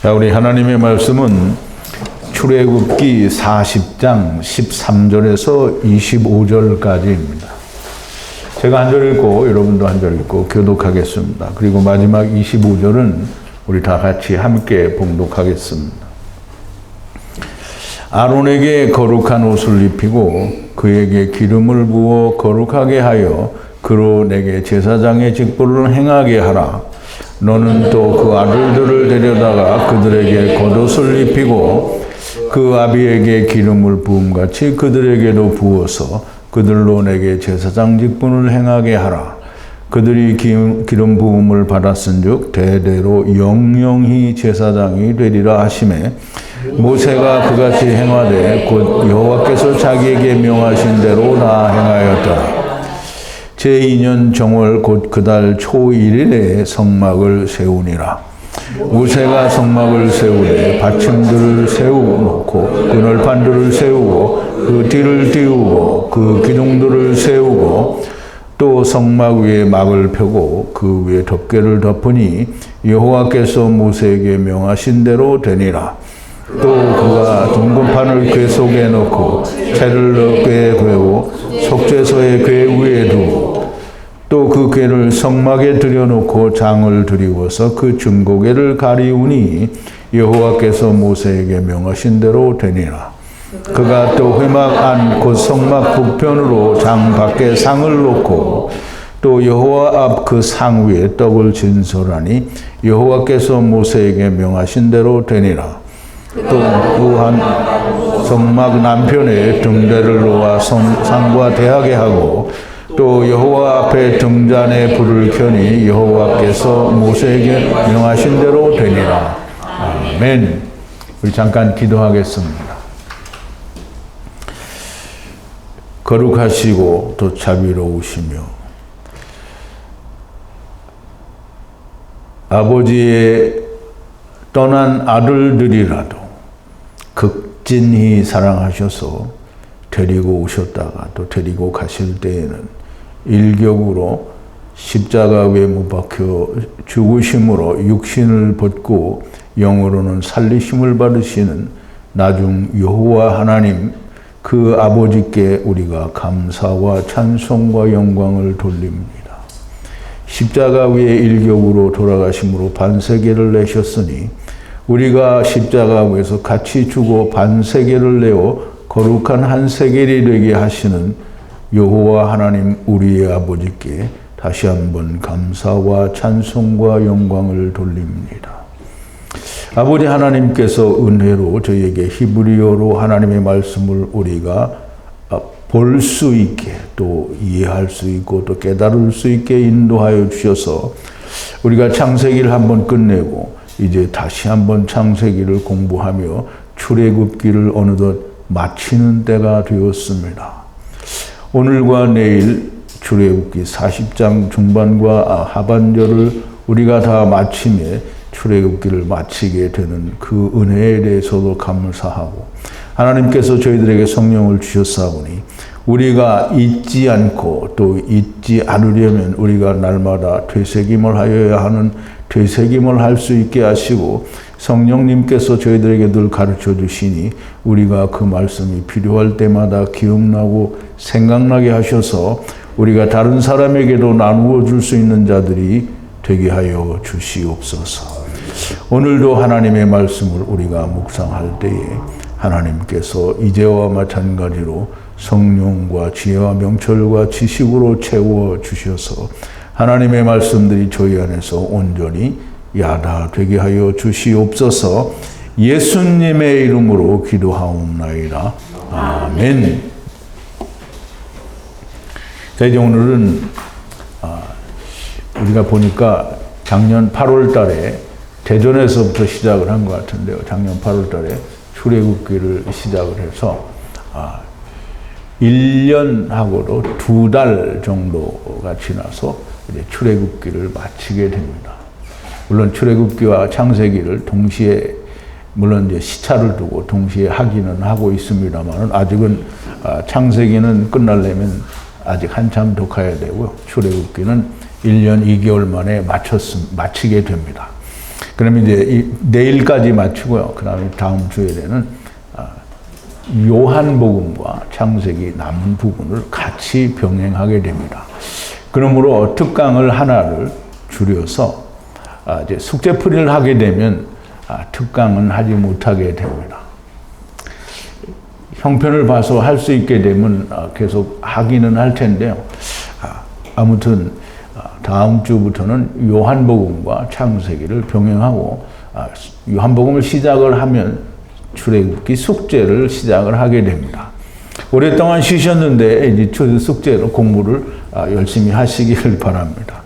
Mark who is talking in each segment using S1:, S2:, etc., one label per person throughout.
S1: 자, 우리 하나님의 말씀은 출애굽기 40장 13절에서 25절까지입니다. 제가 한 절 읽고 여러분도 한 절 읽고 교독하겠습니다. 그리고 마지막 25절은 우리 다 같이 함께 봉독하겠습니다. 아론에게 거룩한 옷을 입히고 그에게 기름을 부어 거룩하게 하여 그로 내게 제사장의 직분을 행하게 하라. 너는 또 그 아들들을 데려다가 그들에게 겉옷을 입히고 그 아비에게 기름을 부음같이 그들에게도 부어서 그들로 내게 제사장 직분을 행하게 하라. 그들이 기름 부음을 받았은즉 대대로 영영히 제사장이 되리라 하시매 모세가 그같이 행하되 곧 여호와께서 자기에게 명하신 대로 다 행하였더라. 제2년 정월 곧 그달 초1일에 성막을 세우니라. 모세가 성막을 세우되 받침들을 세우고 그늘판들을 세우고 그 띠를 띄우고 그 기둥들을 세우고 또 성막 위에 막을 펴고 그 위에 덮개를 덮으니 여호와께서 모세에게 명하신 대로 되니라. 또 그가 둥근판을 궤 속에 넣고 채를 궤에 궤고 속죄소의 궤 위에 두고 또 그 궤를 성막에 들여놓고 장을 들이워서 그 중고개를 가리우니 여호와께서 모세에게 명하신 대로 되니라. 그가 또 회막 안 곧 성막 북편으로 장 밖에 상을 놓고 또 여호와 앞 그 상 위에 떡을 진설하니 여호와께서 모세에게 명하신 대로 되니라. 또 또한 성막 남편에 등대를 놓아 상과 대하게 하고 또 여호와 앞에 등잔에 불을 켜니 여호와께서 모세에게 명하신 대로 되니라. 아멘. 우리 잠깐 기도하겠습니다. 거룩하시고 또 자비로우시며 아버지의 떠난 아들들이라도 극진히 사랑하셔서 데리고 오셨다가 또 데리고 가실 때에는 일격으로 십자가 위에 못 박혀 죽으심으로 육신을 벗고 영으로는 살리심을 받으시는 나중 여호와 하나님 그 아버지께 우리가 감사와 찬송과 영광을 돌립니다. 십자가 위에 일격으로 돌아가심으로 반세계를 내셨으니 우리가 십자가 위에서 같이 죽어 반세계를 내어 거룩한 한 세계리 되게 하시는 여호와 하나님 우리의 아버지께 다시 한번 감사와 찬송과 영광을 돌립니다. 아버지 하나님께서 은혜로 저희에게 히브리어로 하나님의 말씀을 우리가 볼 수 있게 또 이해할 수 있고 또 깨달을 수 있게 인도하여 주셔서 우리가 창세기를 한번 끝내고 이제 다시 한번 창세기를 공부하며 출애굽기를 어느덧 마치는 때가 되었습니다. 오늘과 내일 출애굽기 40장 중반과 하반절을 우리가 다 마치며 출애굽기를 마치게 되는 그 은혜에 대해서도 감사하고 하나님께서 저희들에게 성령을 주셨사오니 우리가 잊지 않고 또 잊지 않으려면 우리가 날마다 되새김을 하여야 하는 되새김을 할 수 있게 하시고 성령님께서 저희들에게 늘 가르쳐 주시니 우리가 그 말씀이 필요할 때마다 기억나고 생각나게 하셔서 우리가 다른 사람에게도 나누어 줄 수 있는 자들이 되게 하여 주시옵소서. 오늘도 하나님의 말씀을 우리가 묵상할 때에 하나님께서 이제와 마찬가지로 성령과 지혜와 명철과 지식으로 채워 주셔서 하나님의 말씀들이 저희 안에서 온전히 야다 되게 하여 주시옵소서. 예수님의 이름으로 기도하옵나이다. 아멘. 자, 이제 오늘은 우리가 보니까 작년 8월 달에 대전에서부터 시작을 한 것 같은데요. 작년 8월 달에 출애굽기를 시작을 해서 1년하고도 2달 정도가 지나서 이제 출애굽기를 마치게 됩니다. 물론 출애굽기와 창세기를 동시에 물론 이제 시차를 두고 동시에 하기는 하고 있습니다만 아직은 창세기는 끝나려면 아직 한참 더 가야 되고요. 출애굽기는 1년 2개월 만에 마치게 됩니다. 그러면 이제 내일까지 마치고요. 그 다음에 다음 주일에는 요한복음과 창세기 남은 부분을 같이 병행하게 됩니다. 그러므로 특강을 하나를 줄여서 이제 숙제풀이를 하게 되면 특강은 하지 못하게 됩니다. 형편을 봐서 할 수 있게 되면 계속 하기는 할 텐데요. 아무튼 다음 주부터는 요한복음과 창세기를 병행하고 요한복음을 시작을 하면 출애굽기 숙제를 시작을 하게 됩니다. 오랫동안 쉬셨는데 이제 숙제로 공부를 열심히 하시기를 바랍니다.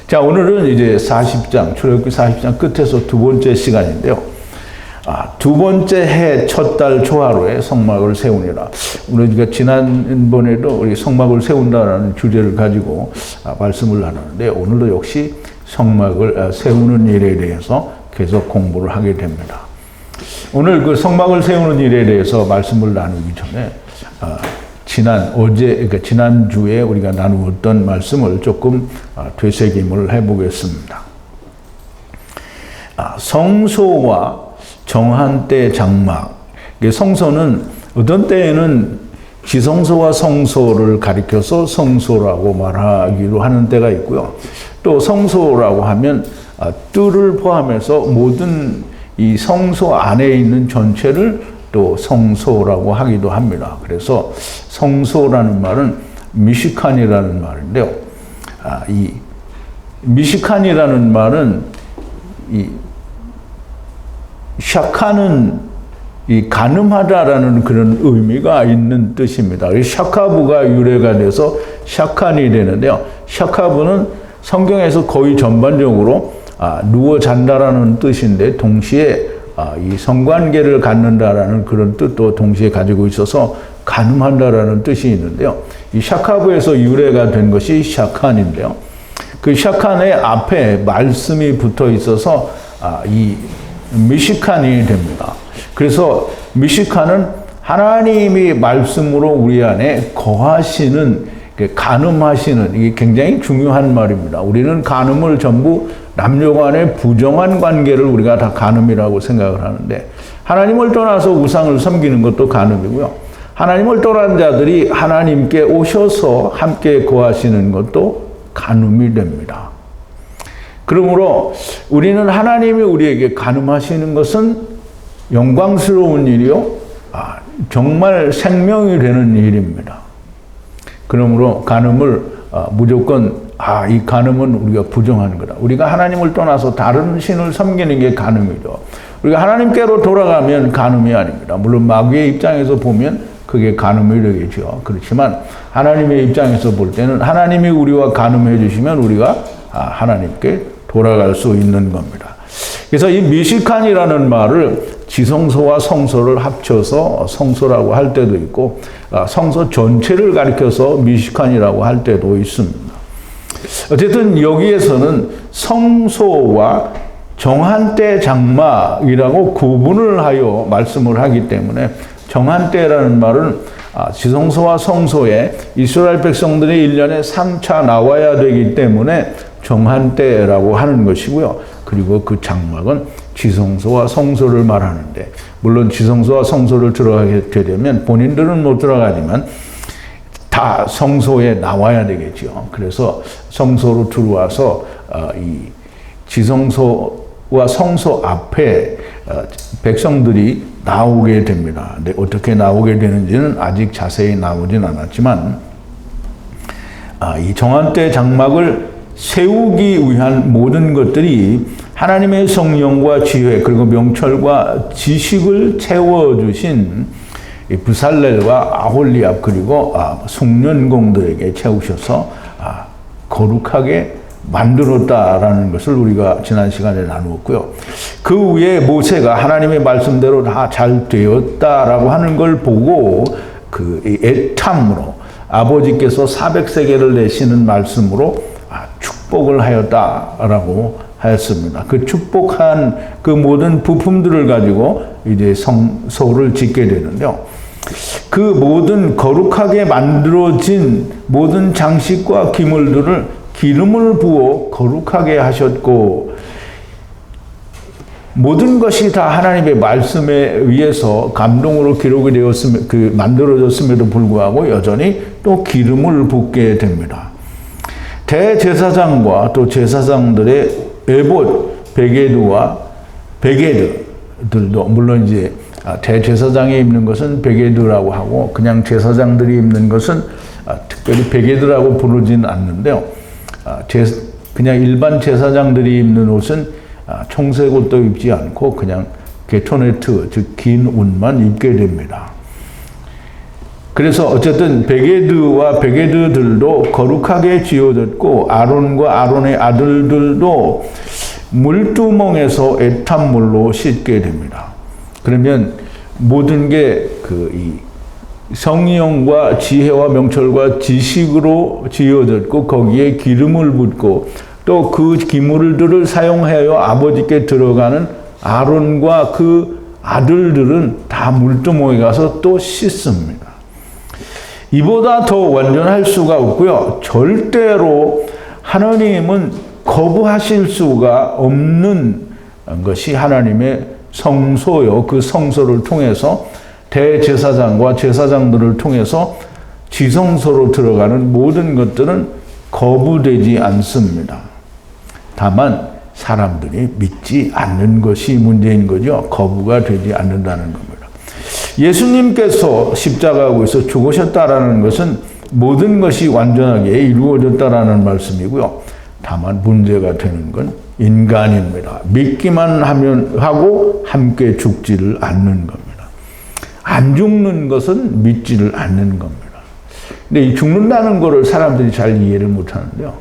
S1: 자, 오늘은 이제 40장, 출애굽기 40장 끝에서 두 번째 시간인데요. 두 번째 해 첫 달 초하루에 성막을 세우니라. 우리가 지난번에도 우리 성막을 세운다라는 주제를 가지고 말씀을 나누는데 오늘도 역시 성막을 세우는 일에 대해서 계속 공부를 하게 됩니다. 오늘 그 성막을 세우는 일에 대해서 말씀을 나누기 전에 그러니까 지난주에 우리가 나누었던 말씀을 조금 되새김을 해보겠습니다. 성소와 정한 때 장막. 성소는 어떤 때에는 지성소와 성소를 가리켜서 성소라고 말하기로 하는 때가 있고요. 또 성소라고 하면 뜰을 포함해서 모든 이 성소 안에 있는 전체를 또 성소라고 하기도 합니다. 그래서 성소라는 말은 미시칸이라는 말인데요. 이 미시칸이라는 말은 이 샤카는 이 가늠하다라는 그런 의미가 있는 뜻입니다. 샤카부가 유래가 돼서 샤칸이 되는데요. 샤카부는 성경에서 거의 전반적으로 누워 잔다라는 뜻인데 동시에 이 성관계를 갖는다라는 그런 뜻도 동시에 가지고 있어서 가늠한다라는 뜻이 있는데요. 이 샤카부에서 유래가 된 것이 샤칸인데요. 그 샤칸의 앞에 말씀이 붙어 있어서 이 미시칸이 됩니다. 그래서 미시칸은 하나님이 말씀으로 우리 안에 거하시는, 간음하시는, 이게 굉장히 중요한 말입니다. 우리는 간음을 전부 남녀 간의 부정한 관계를 우리가 다 간음이라고 생각을 하는데 하나님을 떠나서 우상을 섬기는 것도 간음이고요. 하나님을 떠난 자들이 하나님께 오셔서 함께 거하시는 것도 간음이 됩니다. 그러므로 우리는 하나님이 우리에게 간음하시는 것은 영광스러운 일이요. 정말 생명이 되는 일입니다. 그러므로 간음을 무조건 이 간음은 우리가 부정하는 거다. 우리가 하나님을 떠나서 다른 신을 섬기는 게 간음이죠. 우리가 하나님께로 돌아가면 간음이 아닙니다. 물론 마귀의 입장에서 보면 그게 간음이 되겠죠. 그렇지만 하나님의 입장에서 볼 때는 하나님이 우리와 간음해 주시면 우리가 하나님께 돌아갈 수 있는 겁니다. 그래서 이 미시칸이라는 말을 지성소와 성소를 합쳐서 성소라고 할 때도 있고 성소 전체를 가리켜서 미시칸이라고 할 때도 있습니다. 어쨌든 여기에서는 성소와 정한 때 장막이라고 구분을 하여 말씀을 하기 때문에 정한 때라는 말은 지성소와 성소에 이스라엘 백성들이 1년에 3차 나와야 되기 때문에 정한 때라고 하는 것이고요. 그리고 그 장막은 지성소와 성소를 말하는데 물론 지성소와 성소를 들어가게 되면 본인들은 못 들어가지만 다 성소에 나와야 되겠죠. 그래서 성소로 들어와서 이 지성소와 성소 앞에 백성들이 나오게 됩니다. 근데 어떻게 나오게 되는지는 아직 자세히 나오진 않았지만 이 정한 때 장막을 세우기 위한 모든 것들이 하나님의 성령과 지혜 그리고 명철과 지식을 채워주신 브살렐과 아홀리압 그리고 숙련공들에게 채우셔서 거룩하게 만들었다라는 것을 우리가 지난 시간에 나누었고요. 그 위에 모세가 하나님의 말씀대로 다 잘 되었다라고 하는 걸 보고 그 애탐으로 아버지께서 400세겔을 내시는 말씀으로 축복을 하였다라고 하였습니다. 그 축복한 그 모든 부품들을 가지고 이제 성소를 짓게 되는데요. 그 모든 거룩하게 만들어진 모든 장식과 기물들을 기름을 부어 거룩하게 하셨고 모든 것이 다 하나님의 말씀에 의해서 감동으로 기록이 되었으면 만들어졌음에도 불구하고 여전히 또 기름을 붓게 됩니다. 대제사장과 또 제사장들의 에봇, 베게드들도 물론 이제 대제사장이 입는 것은 베게드라고 하고 그냥 제사장들이 입는 것은 특별히 베게드라고 부르지는 않는데요. 그냥 일반 제사장들이 입는 옷은 청색 옷도 입지 않고 그냥 게토네트, 즉 긴 옷만 입게 됩니다. 그래서 어쨌든 베게드와 베게드들도 거룩하게 지어졌고 아론과 아론의 아들들도 물두멍에서 애탄물로 씻게 됩니다. 그러면 모든 게 이 성령과 지혜와 명철과 지식으로 지어졌고 거기에 기름을 붓고 또 그 기물들을 사용하여 아버지께 들어가는 아론과 그 아들들은 다 물두멍에 가서 또 씻습니다. 이보다 더 완전할 수가 없고요. 절대로 하나님은 거부하실 수가 없는 것이 하나님의 성소요. 그 성소를 통해서 대제사장과 제사장들을 통해서 지성소로 들어가는 모든 것들은 거부되지 않습니다. 다만 사람들이 믿지 않는 것이 문제인 거죠. 거부가 되지 않는다는 겁니다. 예수님께서 십자가에서 죽으셨다라는 것은 모든 것이 완전하게 이루어졌다라는 말씀이고요. 다만 문제가 되는 건 인간입니다. 믿기만 하고 함께 죽지를 않는 겁니다. 안 죽는 것은 믿지를 않는 겁니다. 근데 이 죽는다는 것을 사람들이 잘 이해를 못 하는데요.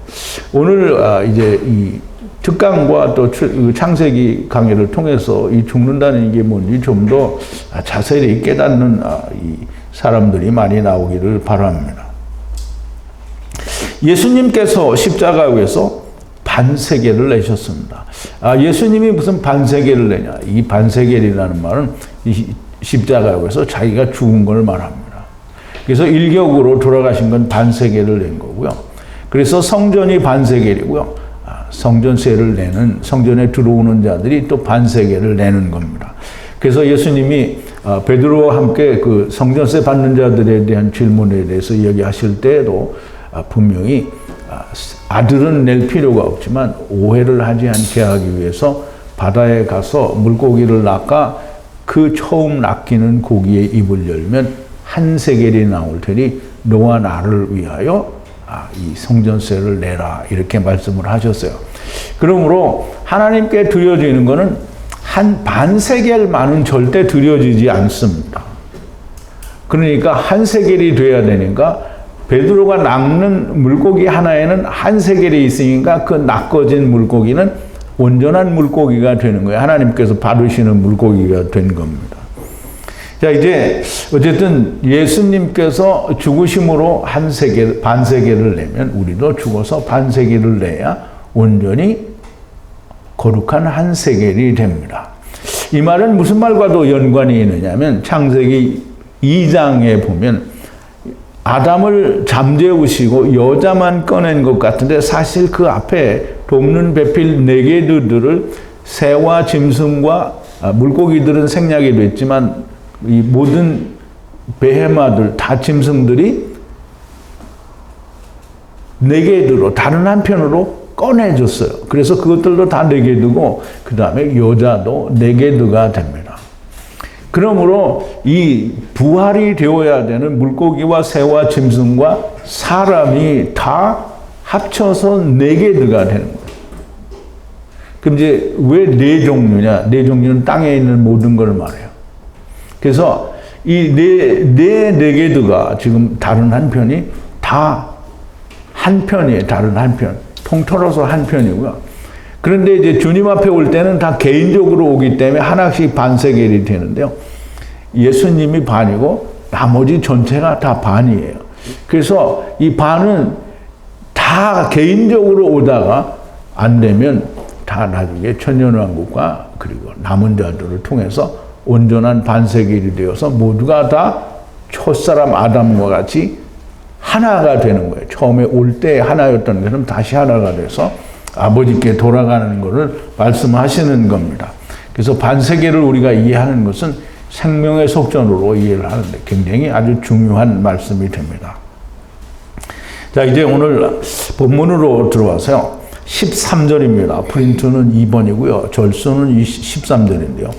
S1: 오늘 이제 이 특강과 또 창세기 강의를 통해서 이 죽는다는 게 뭔지 좀 더 자세히 깨닫는 이 사람들이 많이 나오기를 바랍니다. 예수님께서 십자가에서 반세계를 내셨습니다. 예수님이 무슨 반세계를 내냐? 이 반세계라는 말은 이 십자가에서 자기가 죽은 걸 말합니다. 그래서 일격으로 돌아가신 건 반세계를 낸 거고요. 그래서 성전이 반세계이고요. 성전세를 내는 성전에 들어오는 자들이 또 반세계를 내는 겁니다. 그래서 예수님이 베드로와 함께 그 성전세 받는 자들에 대한 질문에 대해서 이야기하실 때에도 분명히 아들은 낼 필요가 없지만 오해를 하지 않게 하기 위해서 바다에 가서 물고기를 낚아 그 처음 낚이는 고기의 입을 열면 한 세겔이 나올 테니 너와 나를 위하여 이 성전세를 내라 이렇게 말씀을 하셨어요. 그러므로 하나님께 드려지는 것은 한 반세겔만은 절대 드려지지 않습니다. 그러니까 한 세겔이 돼야 되니까 베드로가 낚는 물고기 하나에는 한 세겔이 있으니까 그 낚아진 물고기는 온전한 물고기가 되는 거예요. 하나님께서 받으시는 물고기가 된 겁니다. 자, 이제 어쨌든 예수님께서 죽으심으로 한 세겔, 반세겔을 내면 우리도 죽어서 반세겔을 내야 온전히 거룩한 한 세겔이 됩니다. 이 말은 무슨 말과도 연관이 있느냐면 창세기 2장에 보면 아담을 잠재우시고 여자만 꺼낸 것 같은데 사실 그 앞에 돕는 배필 네게드들을 새와 짐승과 물고기들은 생략이 됐지만 이 모든 베헤마들 다 짐승들이 네게드로 다른 한편으로 꺼내줬어요. 그래서 그것들도 다 네게드고 그 다음에 여자도 네게드가 됩니다. 그러므로 이 부활이 되어야 되는 물고기와 새와 짐승과 사람이 다 합쳐서 네게드가 되는 거예요. 그럼 이제 왜 네 종류냐? 네 종류는 땅에 있는 모든 걸 말해요. 그래서 이 네게드가 지금 다른 한편이 다 한편이에요. 다른 한편. 통틀어서 한편이고요. 그런데 이제 주님 앞에 올 때는 다 개인적으로 오기 때문에 하나씩 반세겔이 되는데요. 예수님이 반이고 나머지 전체가 다 반이에요. 그래서 이 반은 다 개인적으로 오다가 안 되면 다 나중에 천년왕국과 그리고 남은 자들을 통해서 온전한 반세겔이 되어서 모두가 다 첫사람 아담과 같이 하나가 되는 거예요. 처음에 올 때 하나였던 것은 다시 하나가 돼서 아버지께 돌아가는 것을 말씀하시는 겁니다. 그래서 반세계를 우리가 이해하는 것은 생명의 속전으로 이해를 하는데 굉장히 아주 중요한 말씀이 됩니다. 자, 이제 오늘 본문으로 들어와서요. 13절입니다. 프린트는 2번이고요. 절수는 13절인데요.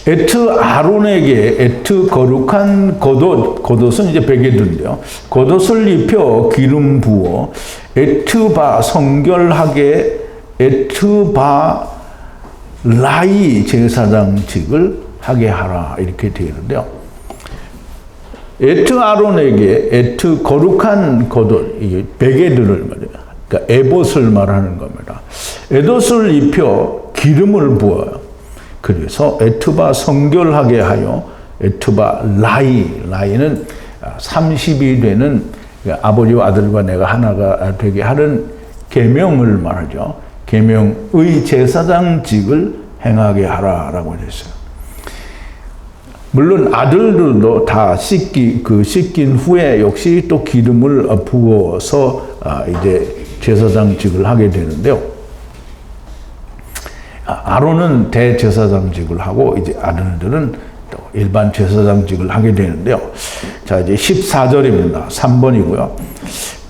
S1: 에트 아론에게 에트 거룩한 겉옷은 이제 베개든데요. 겉옷을 입혀 기름 부어 에트바 성결하게 에트바 라이 제사장직을 하게 하라 이렇게 되어 있는데요. 에트 아론에게 에트 거룩한 겉옷 베개들을 말해요. 그러니까 에봇을 말하는 겁니다. 에봇을 입혀 기름을 부어요. 그래서 에트바 성결하게 하여 에트바 라이는 30이 되는 아버지와 아들과 내가 하나가 되게 하는 계명을 말하죠. 계명의 제사장직을 행하게 하라라고 했어요. 물론 아들들도 다 씻긴 후에 역시 또 기름을 부어서 이제 제사장직을 하게 되는데요. 아론은 대제사장직을 하고 이제 아들들은 또 일반 제사장직을 하게 되는데요. 자, 이제 14절입니다. 3번이고요.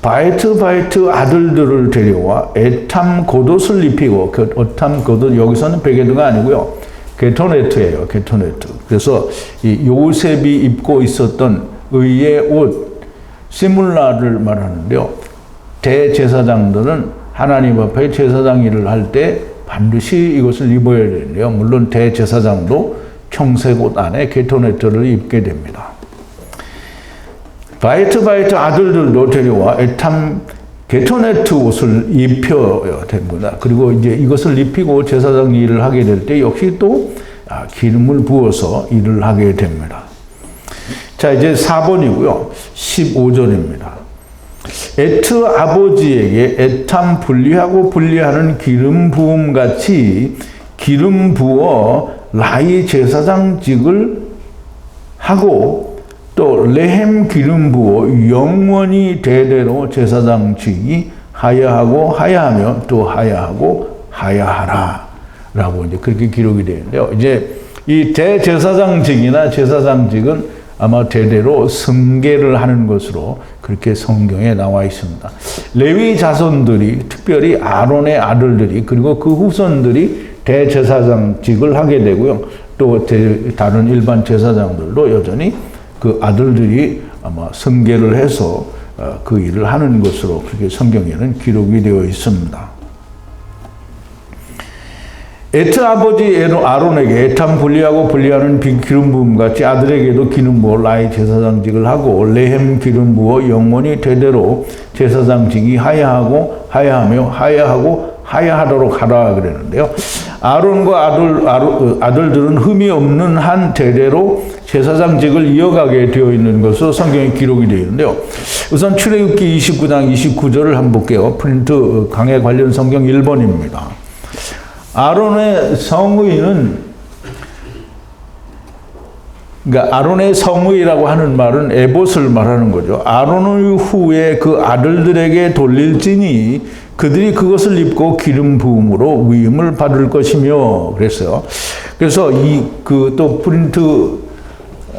S1: 바이트 아들들을 데려와 에탐 겉옷을 입히고 에탐 겉옷 여기서는 베개드가 아니고요. 게토네트예요. 게토네트. 그래서 이 요셉이 입고 있었던 의의 옷 시물라를 말하는데요. 대제사장들은 하나님 앞에 제사장 일을 할 때 반드시 이것을 입어야 되는데요. 물론 대제사장도 청색옷 안에 게토네트를 입게 됩니다. 바이트 아들들도 데려와 에탐 게토네트 옷을 입혀야 됩니다. 그리고 이제 이것을 입히고 제사장 일을 하게 될 때 역시 또 기름을 부어서 일을 하게 됩니다. 자, 이제 4번이고요. 15절입니다. 에트 아버지에게 에탐 분리하는 기름 부음 같이 기름 부어 라이 제사장직을 하고 또 레헴 기름 부어 영원히 대대로 제사장직이 하야하며 또 하야하라 라고 이제 그렇게 기록이 되는데요. 이제 이 대제사장직이나 제사장직은 아마 대대로 승계를 하는 것으로 그렇게 성경에 나와 있습니다. 레위 자손들이 특별히 아론의 아들들이 그리고 그 후손들이 대제사장직을 하게 되고요. 또 다른 일반 제사장들도 여전히 그 아들들이 아마 승계를 해서 그 일을 하는 것으로 그렇게 성경에는 기록이 되어 있습니다. 에트 아버지 아론에게 에탐 분리하는 기름 부음 같이 아들에게도 기름 부어 라이 제사장직을 하고 레헴 기름 부어 영원히 대대로 제사장직이 하야하며 하야하도록 하라 그랬는데요. 아론과 아들들은 흠이 없는 한 대대로 제사장직을 이어가게 되어 있는 것으로 성경에 기록이 되어 있는데요. 우선 출애굽기 29장 29절을 한번 볼게요. 프린트 강해 관련 성경 1번입니다. 아론의 성의는 그러니까 아론의 성의라고 하는 말은 에봇을 말하는 거죠. 아론의 후에 그 아들들에게 돌릴지니 그들이 그것을 입고 기름 부음으로 위임을 받을 것이며 그랬어요. 그래서 또 프린트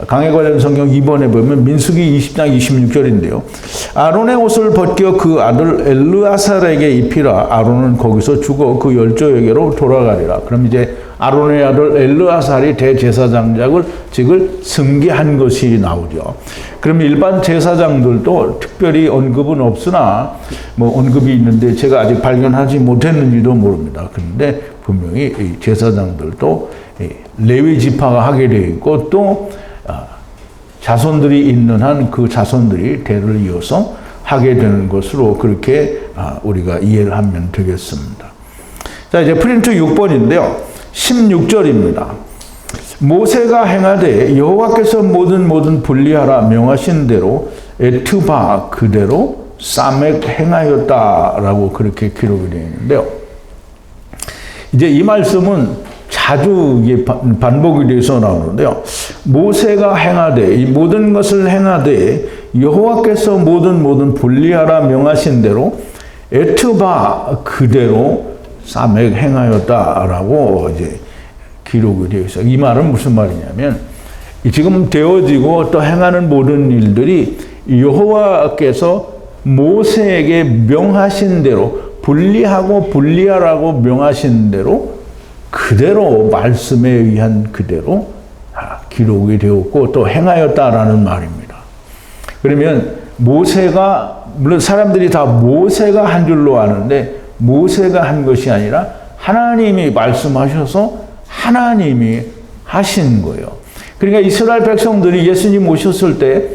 S1: 강해 관련 성경 2번에 보면 민수기 20장 26절인데요. 아론의 옷을 벗겨 그 아들 엘르아살에게 입히라. 아론은 거기서 죽어 그 열조에게로 돌아가리라. 그럼 이제 아론의 아들 엘르아살이 대제사장직을 승계한 것이 나오죠. 그럼 일반 제사장들도 특별히 언급은 없으나 뭐 언급이 있는데 제가 아직 발견하지 못했는지도 모릅니다. 그런데 분명히 이 제사장들도 레위 지파가 하게 되어 있고 또 자손들이 있는 한 그 자손들이 대를 이어서 하게 되는 것으로 그렇게 우리가 이해를 하면 되겠습니다. 자, 이제 프린트 6번인데요. 16절입니다. 모세가 행하되 여호와께서 모든 분리하라 명하신 대로 에트바 그대로 사맥 행하였다라고 그렇게 기록이 되어 있는데요. 이제 이 말씀은 자주 이게 반복이 돼서 나오는데요. 모세가 행하되 이 모든 것을 행하되 여호와께서 모든 분리하라 명하신 대로 에트바 그대로 사맥 행하였다라고 이제 기록이 되어 있어요. 이 말은 무슨 말이냐면 지금 되어지고 또 행하는 모든 일들이 여호와께서 모세에게 명하신 대로 분리하고 분리하라고 명하신 대로 그대로 말씀에 의한 그대로 기록이 되었고 또 행하였다라는 말입니다. 그러면 모세가 물론 사람들이 다 모세가 한 줄로 아는데 모세가 한 것이 아니라 하나님이 말씀하셔서 하나님이 하신 거예요. 그러니까 이스라엘 백성들이 예수님 오셨을 때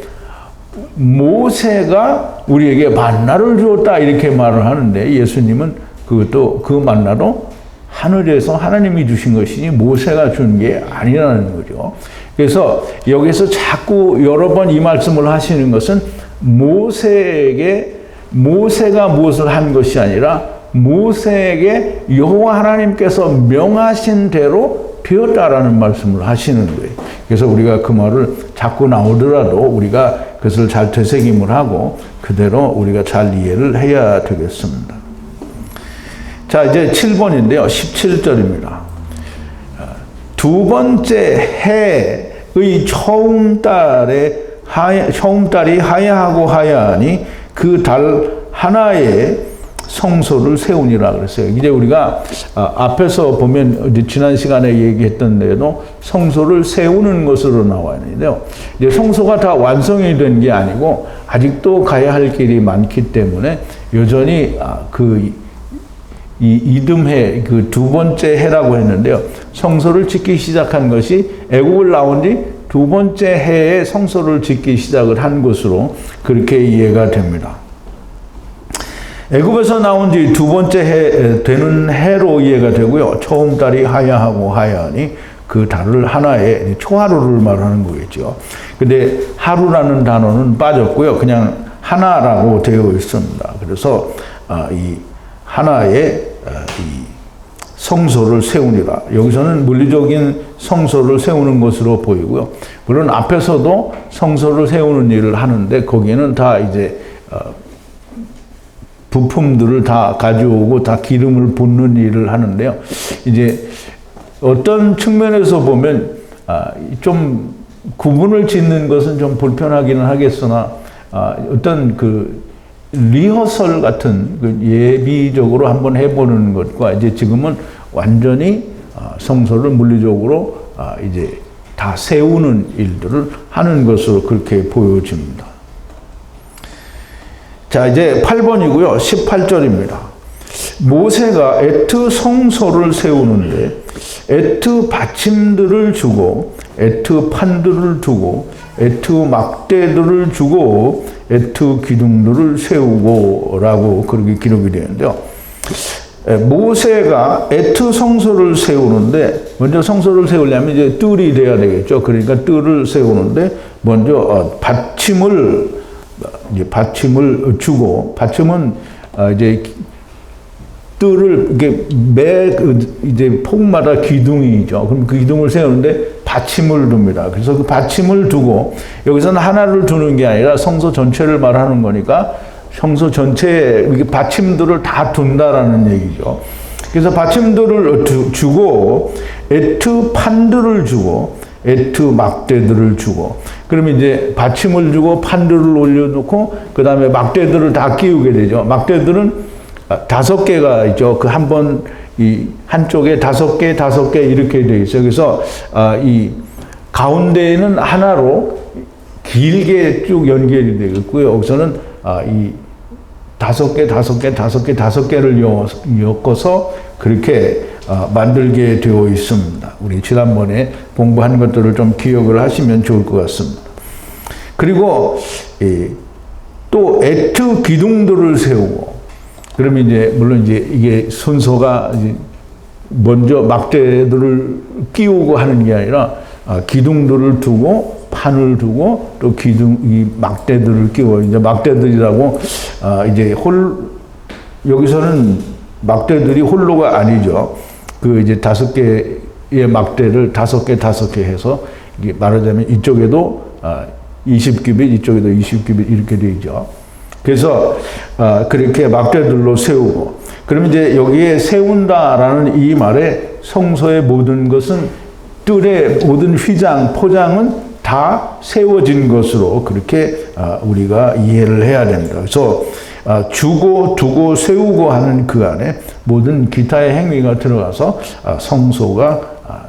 S1: 모세가 우리에게 만나를 주었다 이렇게 말을 하는데 예수님은 그것도 그 만나도 하늘에서 하나님이 주신 것이니 모세가 준 게 아니라는 거죠. 그래서 여기서 자꾸 여러 번 이 말씀을 하시는 것은 모세가 무엇을 한 것이 아니라 모세에게 여호와 하나님께서 명하신 대로 되었다라는 말씀을 하시는 거예요. 그래서 우리가 그 말을 자꾸 나오더라도 우리가 그것을 잘 되새김을 하고 그대로 우리가 잘 이해를 해야 되겠습니다. 자, 이제 7번인데요. 17절입니다. 두 번째 해의 처음 달이 하야하고 하야하니 그 달 하나에 성소를 세우니라 그랬어요. 이제 우리가 앞에서 보면 이제 지난 시간에 얘기했던 데도 성소를 세우는 것으로 나와 있는데요. 이제 성소가 다 완성이 된 게 아니고 아직도 가야 할 길이 많기 때문에 여전히 이 이듬해 그 두 번째 해라고 했는데요. 성소를 짓기 시작한 것이 애국을 나온 지 두 번째 해에 성소를 짓기 시작을 한 것으로 그렇게 이해가 됩니다. 애굽에서 나온 지 두 번째 해 되는 해로 이해가 되고요. 처음 달이 하야하고 하야하니 그 달을 하나에 초하루를 말하는 거겠죠. 근데 하루라는 단어는 빠졌고요. 그냥 하나라고 되어 있습니다. 그래서 이 하나에 이 성소를 세우니라. 여기서는 물리적인 성소를 세우는 것으로 보이고요. 물론 앞에서도 성소를 세우는 일을 하는데 거기에는 다 이제 부품들을 다 가져오고 다 기름을 붓는 일을 하는데요. 이제 어떤 측면에서 보면 좀 구분을 짓는 것은 좀 불편하기는 하겠으나 어떤 그 리허설 같은 그 예비적으로 한번 해보는 것과 이제 지금은 완전히 성소를 물리적으로 이제 다 세우는 일들을 하는 것으로 그렇게 보여집니다. 자, 이제 8번이고요. 18절입니다. 모세가 에트 성소를 세우는데 에트 받침들을 주고 에트 판들을 두고 에트 막대들을 주고 에트 기둥들을 세우고 라고 그렇게 기록이 되는데요. 모세가 에트 성소를 세우는데 먼저 성소를 세우려면 이제 뜰이 돼야 되겠죠. 그러니까 뜰을 세우는데 먼저 받침을 주고 받침은 이제 뜰을 이게 이제 폭마다 기둥이죠. 그럼 그 기둥을 세우는데 받침을 둡니다. 그래서 그 받침을 두고 여기서는 하나를 두는 게 아니라 성소 전체를 말하는 거니까 성소 전체에 받침들을 다 둔다라는 얘기죠. 그래서 받침들을 주고 에트 판들을 주고 에트 막대들을 주고 그러면 이제 받침을 주고 판들을 올려놓고 그 다음에 막대들을 다 끼우게 되죠. 막대들은 5개가 있죠. 그 한 번 이 한쪽에 5개 이렇게 되어 있어요. 그래서 이 가운데에는 하나로 길게 쭉 연결이 되겠고요. 여기서는 이 5개를 엮어서 그렇게 만들게 되어 있습니다. 우리 지난번에 공부한 것들을 좀 기억을 하시면 좋을 것 같습니다. 그리고 또 에트 기둥들을 세우고 그러면 이제 물론 이제 이게 순서가 이제 먼저 막대들을 끼우고 하는 게 아니라 기둥들을 두고 판을 두고 또 이 막대들을 끼워 이제 막대들이라고 이제 여기서는 막대들이 홀로가 아니죠. 그 이제 5개의 막대를 5개 해서 이게 말하자면 이쪽에도 20규빗 이쪽에도 20규빗 이렇게 되죠. 그래서 그렇게 막대들로 세우고 그러면 이제 여기에 세운다라는 이 말에 성소의 모든 것은 뜰의 모든 휘장, 포장은 다 세워진 것으로 그렇게 우리가 이해를 해야 됩니다. 그래서 주고, 두고, 세우고 하는 그 안에 모든 기타의 행위가 들어가서 성소가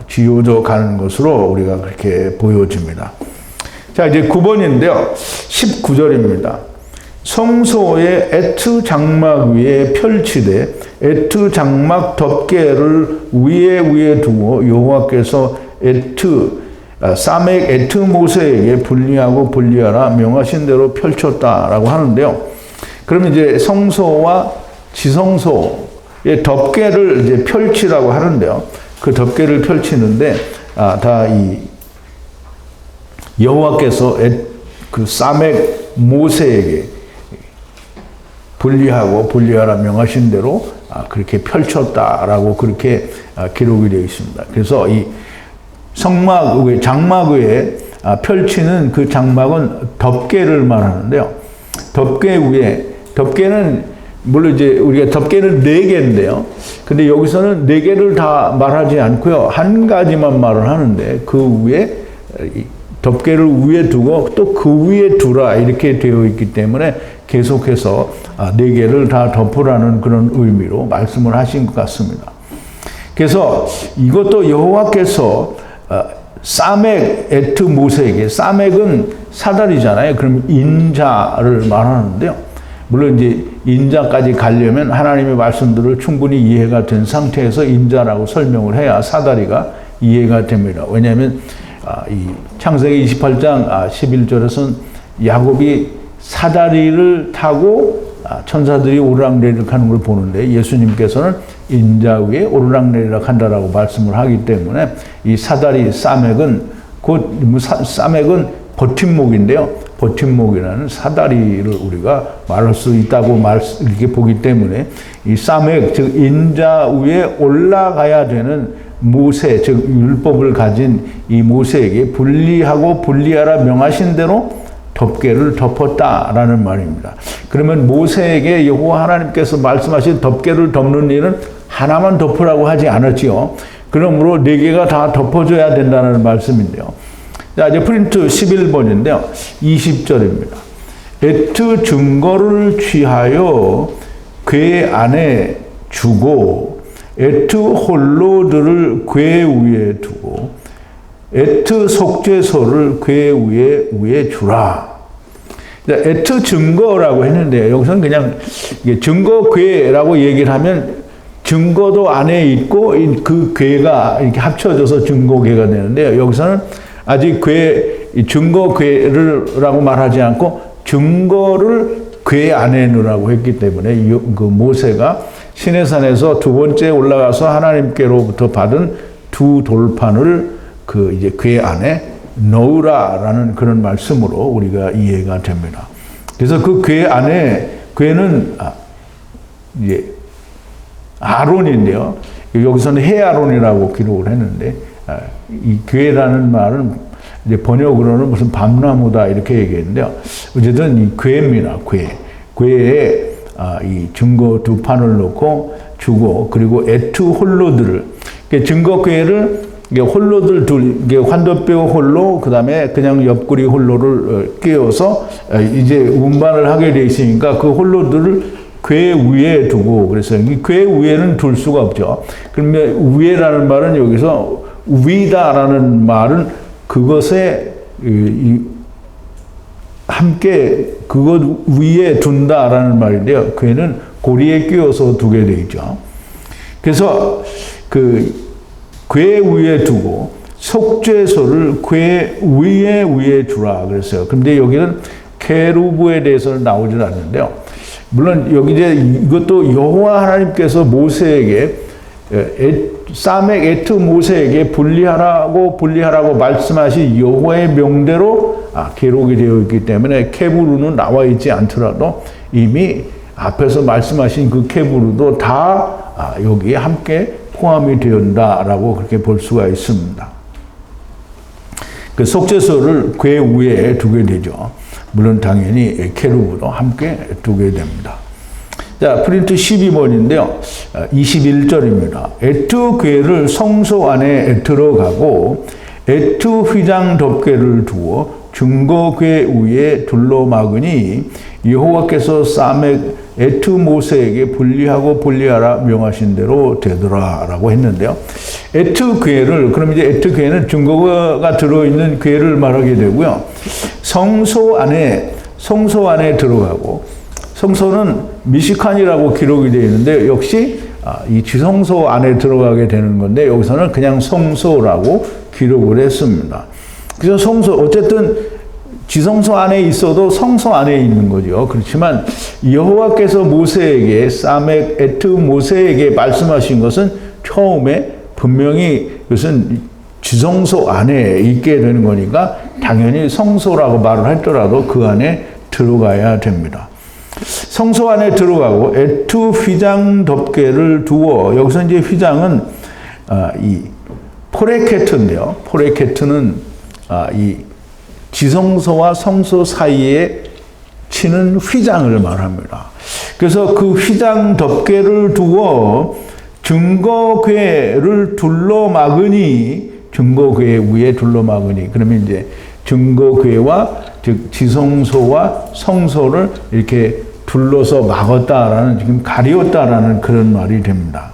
S1: 쥐어져 가는 것으로 우리가 그렇게 보여집니다. 자, 이제 9번인데요. 19절입니다. 성소의 에트 장막 위에 펼치되 에트 장막 덮개를 위에 두고 여호와께서 사맥 에트 모세에게 분리하고 분리하라 명하신 대로 펼쳤다라고 하는데요. 그러면 이제 성소와 지성소의 덮개를 이제 펼치라고 하는데요. 그 덮개를 펼치는데 다 이 여호와께서 그 사맥 모세에게 분리하고 분리하라 명하신 대로 그렇게 펼쳤다라고 그렇게 기록이 되어 있습니다. 그래서 이 성막 위에 장막 위에 펼치는 그 장막은 덮개를 말하는데요. 덮개 위에 덮개는 물론 이제 우리가 덮개는 4개인데요. 근데 여기서는 4개를 다 말하지 않고요. 한 가지만 말을 하는데 그 위에 덮개를 위에 두고 또 그 위에 두라 이렇게 되어 있기 때문에 계속해서 4개를 다 덮으라는 그런 의미로 말씀을 하신 것 같습니다. 그래서 이것도 여호와께서 사맥 에트 모세에게, 사맥은 사다리잖아요. 그럼 인자를 말하는데요. 물론 이제 인자까지 가려면 하나님의 말씀들을 충분히 이해가 된 상태에서 인자라고 설명을 해야 사다리가 이해가 됩니다. 왜냐하면 이 창세기 28장 11절에서는 야곱이 사다리를 타고 천사들이 오르락내리락 하는 걸 보는데 예수님께서는 인자 위에 오르락내리락 한다라고 말씀을 하기 때문에 이 사다리 사맥은 사맥은 버팀목인데요. 버팀목이라는 사다리를 우리가 말할 수 있다고 이렇게 보기 때문에 이 사맥 즉 인자 위에 올라가야 되는 모세 즉 율법을 가진 이 모세에게 분리하고 분리하라 명하신 대로 덮개를 덮었다라는 말입니다. 그러면 모세에게 여호와 하나님께서 말씀하신 덮개를 덮는 일은 하나만 덮으라고 하지 않았지요. 그러므로 4개가 다 덮어줘야 된다는 말씀인데요. 자, 이제 프린트 11번인데요. 20절입니다. 에트 증거를 취하여 궤 안에 주고 에트 홀로들을 궤 위에 두고 에트 속죄소를 궤 위에 주라. 에트 증거라고 했는데 여기서는 그냥 증거궤라고 얘기를 하면 증거도 안에 있고 그 궤가 이렇게 합쳐져서 증거궤가 되는데요. 여기서는 아직 증거궤라고 말하지 않고 증거를 궤 안에 넣으라고 했기 때문에 그 모세가 시내산에서 2번째 올라가서 하나님께로부터 받은 2 돌판을 그 이제 궤 안에 넣으라라는 그런 말씀으로 우리가 이해가 됩니다. 그래서 그 궤 안에 궤는 이제 아론인데요. 여기서는 해아론이라고 기록을 했는데 이 궤라는 말은 이제 번역으로는 무슨 밤나무다 이렇게 얘기했는데요. 어쨌든 이 궤입니다. 궤에 이 증거 2판을 넣고 주고 그리고 에트 홀로들을 증거궤를 홀로들 환도뼈 홀로 그다음에 그냥 옆구리 홀로를 끼워서 이제 운반을 하게 돼 있으니까 그 홀로들을 궤 위에 두고 그래서 이 궤 위에는 둘 수가 없죠. 그러면 위에라는 말은 여기서 위다라는 말은 그것에 함께 그것 위에 둔다라는 말인데요. 궤는 고리에 끼워서 두게 돼 있죠. 그래서 궤 위에 두고 속죄소를 궤 위에 주라 그랬어요. 그런데 여기는 케루브에 대해서는 나오질 않는데요. 물론 여기 이제 이것도 여호와 하나님께서 모세에게 사맥 에트 모세에게 분리하라고 말씀하신 여호와의 명대로 기록이 되어 있기 때문에 케브루는 나와 있지 않더라도 이미 앞에서 말씀하신 그 케브루도 다 여기에 함께 포함이 되었다라고 그렇게 볼 수가 있습니다. 그 속죄소를 궤 위에 두게 되죠. 물론 당연히 케루브도 함께 두게 됩니다. 자, 프린트 12번인데요. 21절입니다. 에투 궤를 성소 안에 들어가고 에투 휘장 덮개를 두어 증거 궤 위에 둘러막으니 여호와께서 사맥 에투 모세에게 분리하고 분리하라 명하신 대로 되더라라고 했는데요. 에투 궤를, 그럼 이제 에투 궤는 증거가 들어있는 궤를 말하게 되고요. 성소 안에 들어가고, 성소는 미시칸이라고 기록이 되어 있는데 역시 이 지성소 안에 들어가게 되는 건데 여기서는 그냥 성소라고 기록을 했습니다. 그래서 성소, 어쨌든 지성소 안에 있어도 성소 안에 있는 거죠. 그렇지만 여호와께서 모세에게, 사맥 에트 모세에게 말씀하신 것은 처음에 분명히 그것은 지성소 안에 있게 되는 거니까 당연히 성소라고 말을 했더라도 그 안에 들어가야 됩니다. 성소 안에 들어가고 에투 휘장 덮개를 두어, 여기서 이제 휘장은 이 포레케트인데요. 포레케트는 이 지성소와 성소 사이에 치는 휘장을 말합니다. 그래서 그 휘장 덮개를 두어 증거궤를 둘러막으니, 증거궤 위에 둘러막으니, 그러면 이제 증거궤와 즉 지성소와 성소를 이렇게 둘러서 막았다라는, 지금 가리웠다라는 그런 말이 됩니다.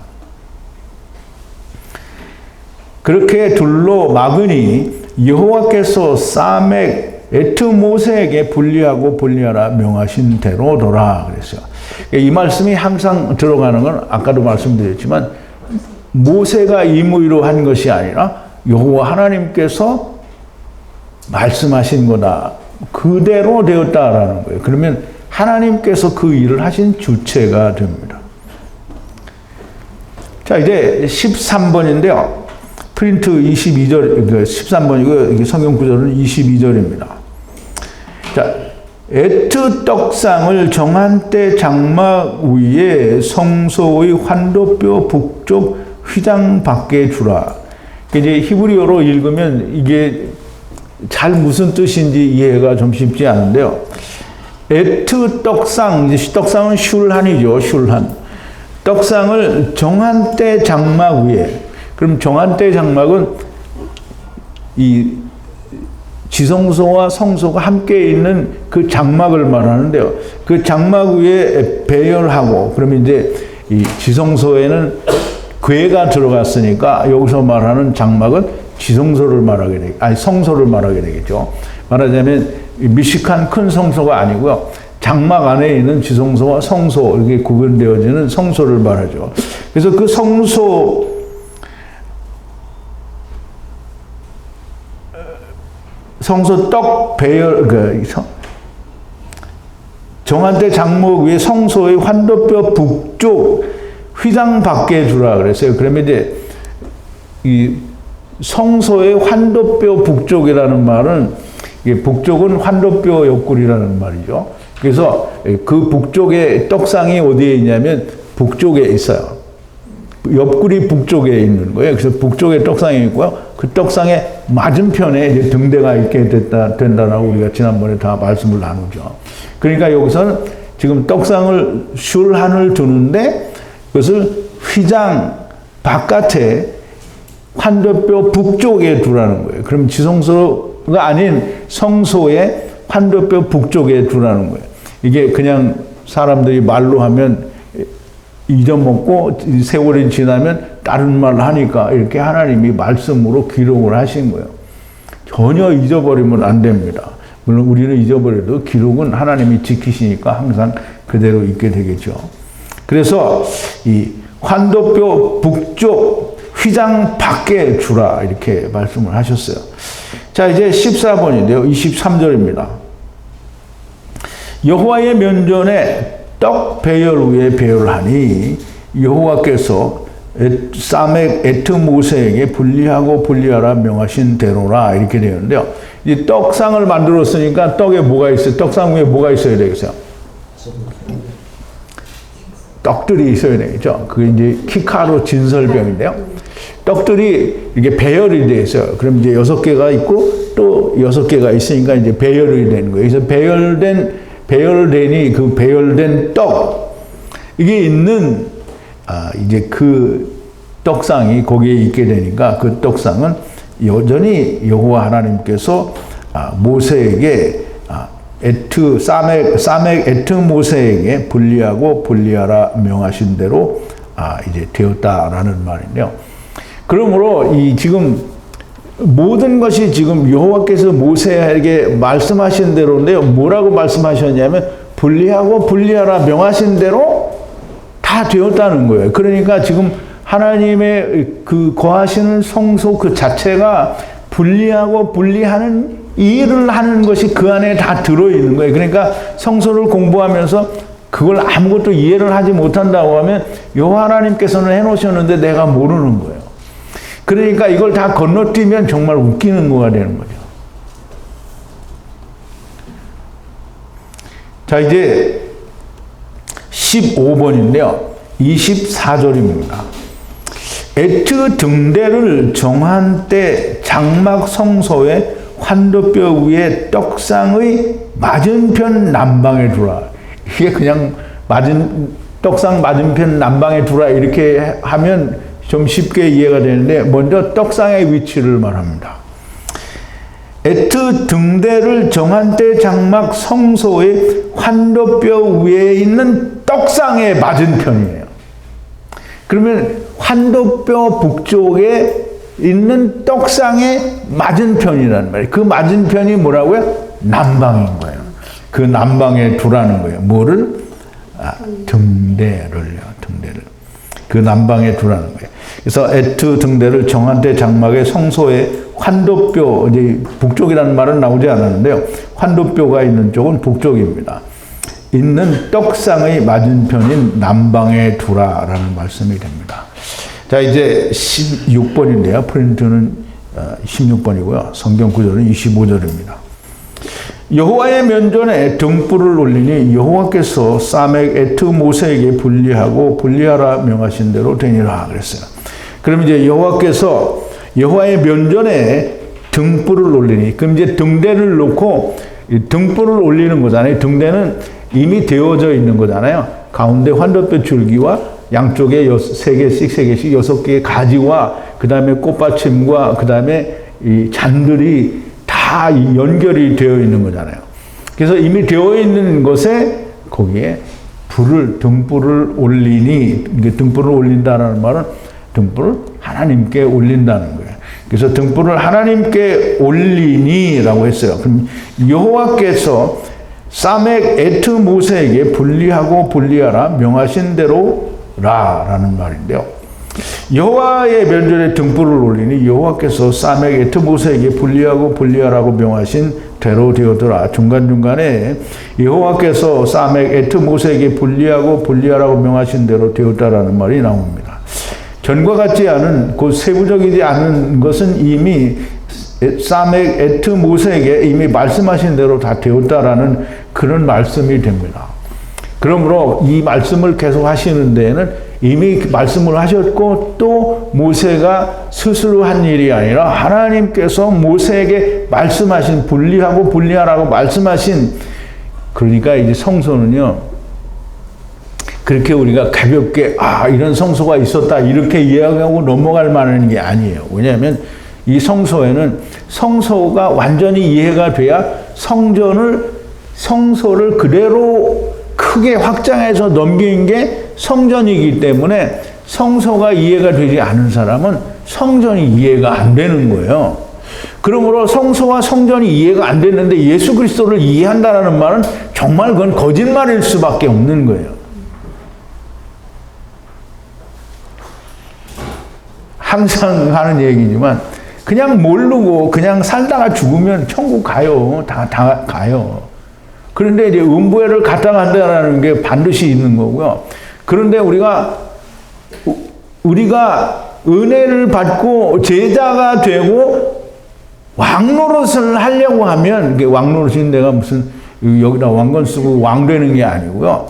S1: 그렇게 둘러막으니 여호와께서 사맥 에트 모세에게 분리하고 분리하라 명하신 대로더라 그랬어요. 이 말씀이 항상 들어가는 건 아까도 말씀드렸지만 모세가 임의로 한 것이 아니라 여호와 하나님께서 말씀하신 거다. 그대로 되었다라는 거예요. 그러면 하나님께서 그 일을 하신 주체가 됩니다. 자, 이제 13번인데요. 프린트 22절, 13번이고, 이게 성경 구절은 22절입니다. 자, 에트 떡상을 정한 때 장막 위에 성소의 환도뼈 북쪽 휘장 밖에 주라. 이제 히브리어로 읽으면 이게 잘 무슨 뜻인지 이해가 좀 쉽지 않은데요. 에트 떡상, 이제 떡상은 슐한이죠, 슐한. 떡상을 정한 때 장막 위에. 그럼 정한 때 장막은 이 지성소와 성소가 함께 있는 그 장막을 말하는데요. 그 장막 위에 배열하고, 그러면 이제 이 지성소에는 궤가 들어갔으니까 여기서 말하는 장막은 지성소를 말하게 되겠죠. 아니, 성소를 말하게 되겠죠. 말하자면 미식한 큰 성소가 아니고요. 장막 안에 있는 지성소와 성소, 이렇게 구분되어지는 성소를 말하죠. 그래서 그 성소, 성소 떡 배열, 정한 때 장막 위에 성소의 환도뼈 북쪽 휘장 밖에 두라 그랬어요. 그러면 이제 이 성소의 환도뼈 북쪽이라는 말은, 북쪽은 환도뼈 옆구리라는 말이죠. 그래서 그 북쪽에 떡상이 어디에 있냐면 북쪽에 있어요. 옆구리 북쪽에 있는 거예요. 그래서 북쪽에 떡상이 있고요. 그 떡상의 맞은편에 이제 등대가 있게 된다라고 우리가 지난번에 다 말씀을 나누죠. 그러니까 여기서는 지금 떡상을 슐한을 두는데 그것을 휘장 바깥에 환도뼈 북쪽에 두라는 거예요. 그럼 지성소가 아닌 성소의 환도뼈 북쪽에 두라는 거예요. 이게 그냥 사람들이 말로 하면 잊어먹고 세월이 지나면 다른 말을 하니까 이렇게 하나님이 말씀으로 기록을 하신 거예요. 전혀 잊어버리면 안 됩니다. 물론 우리는 잊어버려도 기록은 하나님이 지키시니까 항상 그대로 있게 되겠죠. 그래서 이 환도뼈 북쪽 휘장 밖에 주라 이렇게 말씀을 하셨어요. 자, 이제 14번인데요. 23절입니다. 여호와의 면전에 떡 배열 위에 배열하니 여호와께서 사맥 에트 모세에게 분리하고 분리하라 명하신 대로라 이렇게 되는데요. 이 떡상을 만들었으니까 떡에 뭐가 있어요? 떡상 위에 뭐가 있어야 되겠어요? 떡들이 있어야 되겠죠. 그게 이제 키카로 진설병인데요. 떡들이 이게 배열이 돼 있어요. 그럼 이제 6개가 있고 또 6개가 있으니까 이제 배열이 되는 거예요. 그래서 배열되니 그 배열된 떡, 이게 있는 이제 그 떡상이 거기에 있게 되니까 그 떡상은 여전히 여호와 하나님께서 모세에게 사맥 에트 모세에게 분리하고 분리하라 명하신 대로 이제 되었다라는 말인데요. 그러므로 이 지금 모든 것이 지금 여호와께서 모세에게 말씀하신 대로인데요. 뭐라고 말씀하셨냐면 분리하고 분리하라 명하신 대로 다 되었다는 거예요. 그러니까 지금 하나님의 그 거하시는 성소 그 자체가 분리하고 분리하는 일을 하는 것이 그 안에 다 들어있는 거예요. 그러니까 성소를 공부하면서 그걸 아무것도 이해를 하지 못한다고 하면 여호와 하나님께서는 해놓으셨는데 내가 모르는 거예요. 그러니까 이걸 다 건너뛰면 정말 웃기는 거가 되는 거죠. 자, 이제 15번인데요. 24절입니다. 에트 등대를 정한 때 장막 성소의 환도뼈 위에 떡상의 맞은편 남방에 두라. 이게 그냥 떡상 맞은편 남방에 두라 이렇게 하면 좀 쉽게 이해가 되는데 먼저 떡상의 위치를 말합니다. 에트 등대를 정한 때 장막 성소의 환도뼈 위에 있는 떡상의 맞은편이에요. 그러면 환도뼈 북쪽에 있는 떡상의 맞은편이라는 말이에요. 그 맞은편이 뭐라고요? 남방인 거예요. 그 남방에 두라는 거예요. 뭐를? 등대를요. 등대를. 그 남방에 두라는 거예요. 그래서 에트 등대를 정한 때 장막의 성소의 환도뼈, 이제 북쪽이라는 말은 나오지 않았는데요. 환도뼈가 있는 쪽은 북쪽입니다. 있는 떡상의 맞은편인 남방에 두라라는 말씀이 됩니다. 자, 이제 16번인데요. 프린트는 16번이고요. 성경 구절은 25절입니다. 여호와의 면전에 등불을 올리니 여호와께서 사맥 에트 모세에게 분리하고 분리하라 명하신 대로 되니라 그랬어요. 그럼 이제 여호와께서 여호와의 면전에 등불을 올리니, 그럼 이제 등대를 놓고 등불을 올리는 거잖아요. 등대는 이미 되어져 있는 거잖아요. 가운데 환도뼈 줄기와 양쪽에 3개씩 6개의 가지와 그 다음에 꽃받침과 그 다음에 이 잔들이 다 연결이 되어 있는 거잖아요. 그래서 이미 되어 있는 것에 거기에 등불을 올리니, 등불을 올린다는 말은 등불을 하나님께 올린다는 거예요. 그래서 등불을 하나님께 올리니라고 했어요. 그럼 여호와께서 사맥 에트 모세에게 분리하고 분리하라 명하신 대로라라는 말인데요. 여호와의 면전에 등불을 올리니 여호와께서 사맥 에트 모세에게 분리하고 분리하라고 명하신 대로 되었더라. 중간중간에 여호와께서 사맥 에트 모세에게 분리하고 분리하라고 명하신 대로 되었다라는 말이 나옵니다. 전과 같지 않은, 그 세부적이지 않은 것은 이미 사맥 에트 모세에게 이미 말씀하신 대로 다 되었다라는 그런 말씀이 됩니다. 그러므로 이 말씀을 계속 하시는 데에는 이미 말씀을 하셨고 또 모세가 스스로 한 일이 아니라 하나님께서 모세에게 말씀하신, 분리하고 분리하라고 말씀하신, 그러니까 이제 성소는요, 그렇게 우리가 가볍게 이런 성소가 있었다 이렇게 이야기하고 넘어갈 만한 게 아니에요. 왜냐하면 이 성소에는 성소가 완전히 이해가 돼야 성소를 그대로 크게 확장해서 넘긴 게 성전이기 때문에 성소가 이해가 되지 않은 사람은 성전이 이해가 안 되는 거예요. 그러므로 성소와 성전이 이해가 안 됐는데 예수 그리스도를 이해한다는 말은 정말 그건 거짓말일 수밖에 없는 거예요. 항상 하는 얘기지만 그냥 모르고 그냥 살다가 죽으면 천국 가요. 다 가요. 그런데 이제 음부에를 갔다 간다라는 게 반드시 있는 거고요. 그런데 우리가 은혜를 받고 제자가 되고 왕노릇을 하려고 하면, 왕노릇인 내가 무슨 여기다 왕건 쓰고 왕 되는 게 아니고요.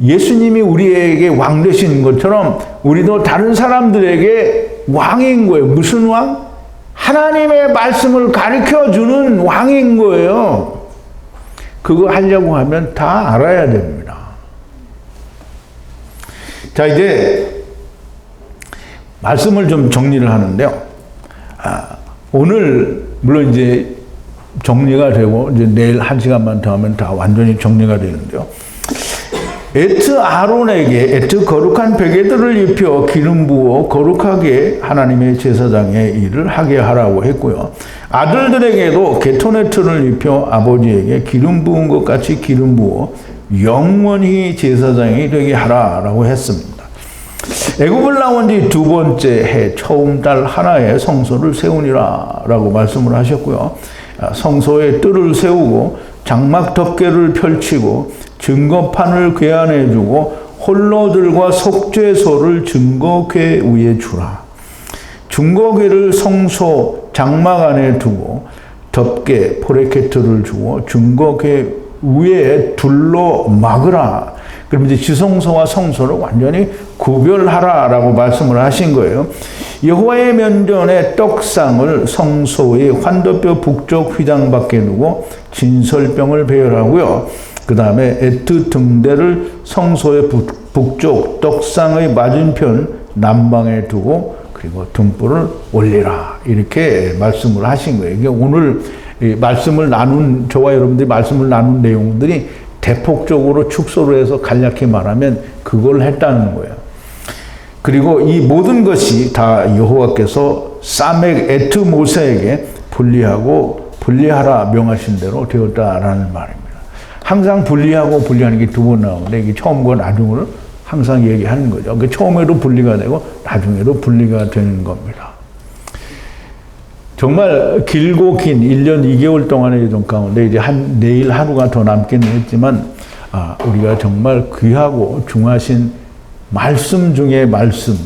S1: 예수님이 우리에게 왕 되신 것처럼 우리도 다른 사람들에게 왕인 거예요. 무슨 왕? 하나님의 말씀을 가르쳐 주는 왕인 거예요. 그거 하려고 하면 다 알아야 됩니다. 자, 이제 말씀을 좀 정리를 하는데요. 오늘 물론 이제 정리가 되고 이제 내일 1시간만 더 하면 다 완전히 정리가 되는데요. 에트 아론에게 에트 거룩한 베개들을 입혀 기름 부어 거룩하게 하나님의 제사장의 일을 하게 하라고 했고요. 아들들에게도 게토네 틀을 입혀 아버지에게 기름 부은 것 같이 기름 부어 영원히 제사장이 되게 하라라고 했습니다. 애굽을 나온 지 2번째 해 처음 달 하나에 성소를 세우니라라고 말씀을 하셨고요. 성소에 뜰을 세우고 장막 덮개를 펼치고 증거판을 궤안해 주고 홀로들과 속죄소를 증거궤 위에 주라. 증거궤를 성소 장막 안에 두고 덮개 포레케트를 주고 증거궤 위에 둘러 막으라. 그럼 이제 지성소와 성소를 완전히 구별하라라고 말씀을 하신 거예요. 여호와의 면전에 떡상을 성소의 환도뼈 북쪽 휘장 밖에 두고 진설병을 배열하고요. 그 다음에 에트 등대를 성소의 북쪽 떡상의 맞은편 남방에 두고 그리고 등불을 올리라. 이렇게 말씀을 하신 거예요. 이게 오늘 말씀을 나눈, 저와 여러분들이 말씀을 나눈 내용들이 대폭적으로 축소를 해서 간략히 말하면 그걸 했다는 거예요. 그리고 이 모든 것이 다 여호와께서 사멕 에트 모세에게 분리하라 명하신 대로 되었다라는 말입니다. 항상 분리하고 분리하는 게 2번 나오는데 이게 처음과 나중으로 항상 얘기하는 거죠. 그 처음에도 분리가 되고 나중에도 분리가 되는 겁니다. 정말 길고 긴 1년 2개월 동안의 예정 가운데 이제 내일 하루가 더 남기는 했지만 우리가 정말 귀하고 중하신 말씀 중에 말씀,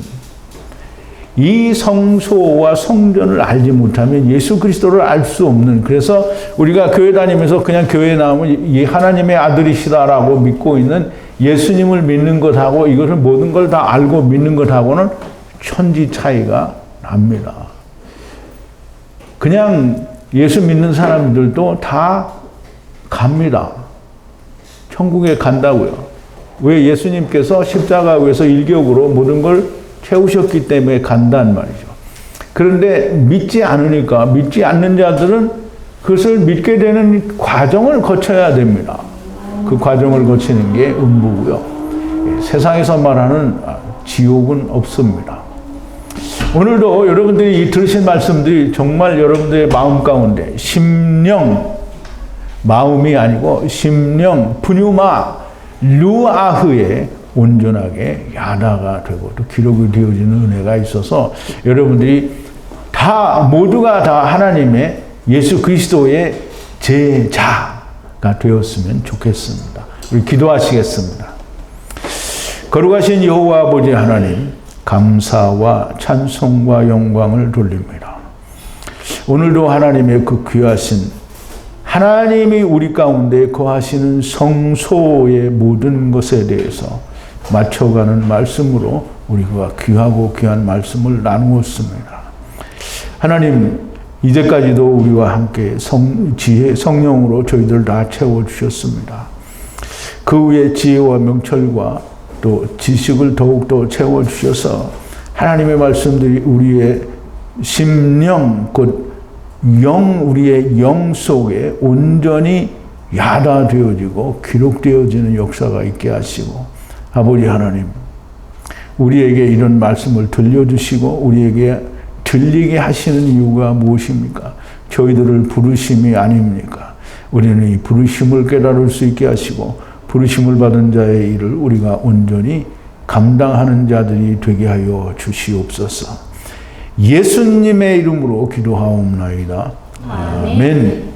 S1: 이 성소와 성전을 알지 못하면 예수 그리스도를 알 수 없는, 그래서 우리가 교회 다니면서 그냥 교회에 나오면 이 하나님의 아들이시다라고 믿고 있는 예수님을 믿는 것하고 이것을 모든 걸 다 알고 믿는 것하고는 천지 차이가 납니다. 그냥 예수 믿는 사람들도 다 갑니다. 천국에 간다고요. 왜? 예수님께서 십자가 위에서 일격으로 모든 걸 채우셨기 때문에 간단 말이죠. 그런데 믿지 않으니까, 믿지 않는 자들은 그것을 믿게 되는 과정을 거쳐야 됩니다. 그 과정을 거치는 게 음부고요. 세상에서 말하는 지옥은 없습니다. 오늘도 여러분들이 들으신 말씀들이 정말 여러분들의 마음 가운데 심령, 마음이 아니고 심령, 푸뉴마, 루아흐에 온전하게 야다가 되고 또 기록이 되어지는 은혜가 있어서 여러분들이 모두가 다 하나님의 예수 그리스도의 제자가 되었으면 좋겠습니다. 우리 기도하시겠습니다. 거룩하신 여호와 아버지 하나님, 감사와 찬송과 영광을 돌립니다. 오늘도 하나님의 그 귀하신 하나님이 우리 가운데 거하시는 성소의 모든 것에 대해서 맞춰가는 말씀으로 우리가 귀하고 귀한 말씀을 나누었습니다. 하나님, 이제까지도 우리와 함께 성령으로 저희들 다 채워주셨습니다. 그 위에 지혜와 명철과 또 지식을 더욱더 채워주셔서 하나님의 말씀들이 우리의 심령, 곧 우리의 영 속에 온전히 야다되어지고 기록되어지는 역사가 있게 하시고, 아버지 하나님, 우리에게 이런 말씀을 들려주시고 우리에게 들리게 하시는 이유가 무엇입니까? 저희들을 부르심이 아닙니까? 우리는 이 부르심을 깨달을 수 있게 하시고 부르심을 받은 자의 일을 우리가 온전히 감당하는 자들이 되게 하여 주시옵소서. 예수님의 이름으로 기도하옵나이다. 아멘.